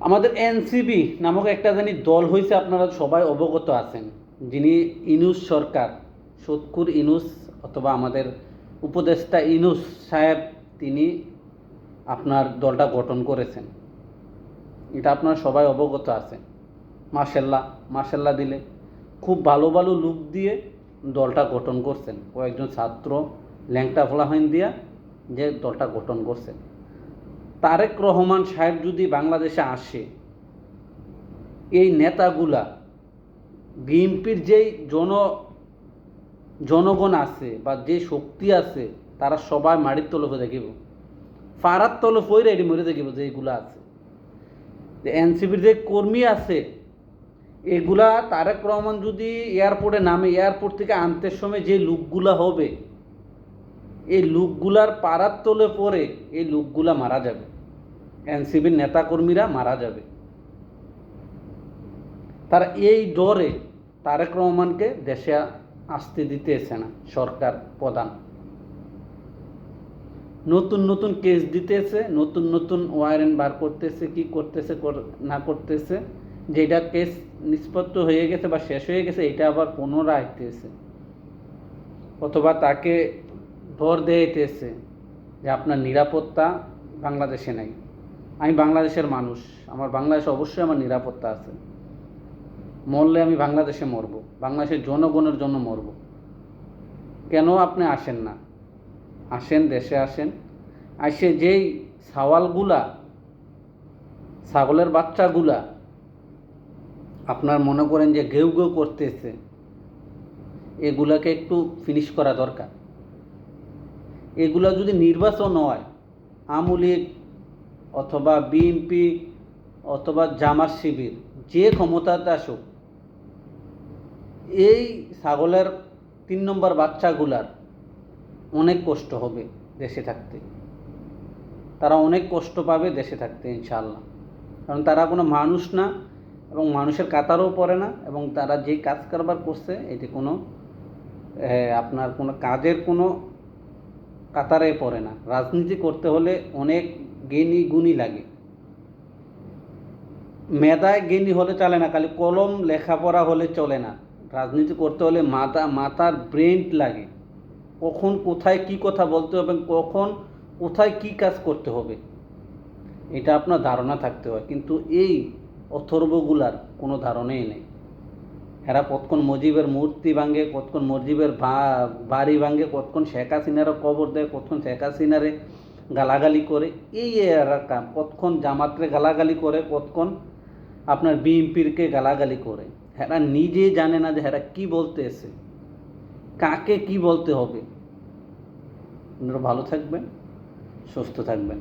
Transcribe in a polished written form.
আমাদের এনসিপি নামক একটা জানি দল হয়েছে, আপনারা সবাই অবগত আছেন। যিনি ইনুস সরকার, সৎকুর ইনুস অথবা আমাদের উপদেষ্টা ইনুস সাহেব, তিনি আপনার দলটা গঠন করেছেন। এটা আপনারা সবাই অবগত আছেন। মাশাল্লাহ মাশাল্লাহ দিলে খুব ভালো ভালো লুক দিয়ে দলটা গঠন করছেন। কয়েকজন ছাত্র ল্যাংটা ফলাহাইন দিয়া যে দলটা গঠন করছেন। তারেক রহমান সাহেব যদি বাংলাদেশে আসে, এই নেতাগুলা বিএনপির যেই জনগণ আছে বা যে শক্তি আছে, তারা সবাই মাটির তলফে দেখিব, ফারার তলফ হয়ে রেডি মরে দেখিব। যে এইগুলা আছে, যে এনসিপির যে কর্মী আছে, এগুলা তারেক রহমান যদি এয়ারপোর্টে নামে, এয়ারপোর্ট থেকে আনতে সময় যে লুকগুলা হবে, এই লুকগুলার পাড়ার তলে পরে এই লুকগুলা মারা যাবে, এনসিপির নেতাকর্মীরা মারা যাবে। তারা এই ডরে তারেক রহমানকে দেশে আসতে দিতেছে না। সরকার প্রধান নতুন নতুন কেস দিতেছে, নতুন নতুন ওয়ারেন্ট বার করতেছে, কি করতেছে না করতেছে। যেটা কেস নিষ্পত্তি হয়ে গেছে বা শেষ হয়ে গেছে, এটা আবার পুনরায় আসতেছে, অথবা তাকে ভর দিতেছে যে আপনার নিরাপত্তা বাংলাদেশে নাই। আমি বাংলাদেশের মানুষ, আমার বাংলাদেশে অবশ্যই আমার নিরাপত্তা আছে। মরলে আমি বাংলাদেশে মরব, বাংলাদেশের জনগণের জন্য মরব। কেন আপনি আসেন না? আসেন, দেশে আসেন। আসে যেই সাওয়ালগুলা, ছাগলের বাচ্চাগুলা আপনার মনে করেন যে ঘেউ ঘেউ করতেছে, এগুলাকে একটু ফিনিশ করা দরকার। এগুলা যদি নির্বাচন হয়, আওয়ামী লীগ অথবা বিএনপি অথবা জামাত শিবির যে ক্ষমতাতে আসুক, এই ছাগলের 3 নম্বর বাচ্চাগুলার অনেক কষ্ট হবে দেশে থাকতে। তারা অনেক কষ্ট পাবে দেশে থাকতে ইনশাআল্লাহ। কারণ তারা কোনো মানুষ না, এবং মানুষের কাতারও পড়ে না, এবং তারা যেই কাজ কারবার করছে এটি কোনো আপনার কোনো কাজের কোনো কাতারে পড়ে না। রাজনীতি করতে হলে অনেক জ্ঞানী গুণী লাগে। মেধায় জ্ঞানী হলে চলে না, খালি কলম লেখাপড়া হলে চলে না। রাজনীতি করতে হলে মাথার ব্রেন লাগে। কখন কোথায় কি কথা বলতে হবে, কখন কোথায় কি কাজ করতে হবে, এটা আপনার ধারণা থাকতে হয়। কিন্তু এই অথর্বগুলার কোনো ধারণাই নেই। এরা কতক্ষণ মুজিবের মূর্তি ভাঙে, কতক্ষণ মুজিবের বাড়ি ভাঙে, কতক্ষণ শেখ হাসিনারও কবর দেয়, কতক্ষণ শেখ হাসিনারে গালাগালি করে। এই এরা কাম। কতক্ষণ জামাতরে গালাগালি করে, কতক্ষণ আপনার বিএনপিরকে গালাগালি করে। এরা নিজে জানে না যে এরা কী বলতেছে, কাকে কি বলতে হবে। আপনারা ভালো থাকবেন, সুস্থ থাকবেন।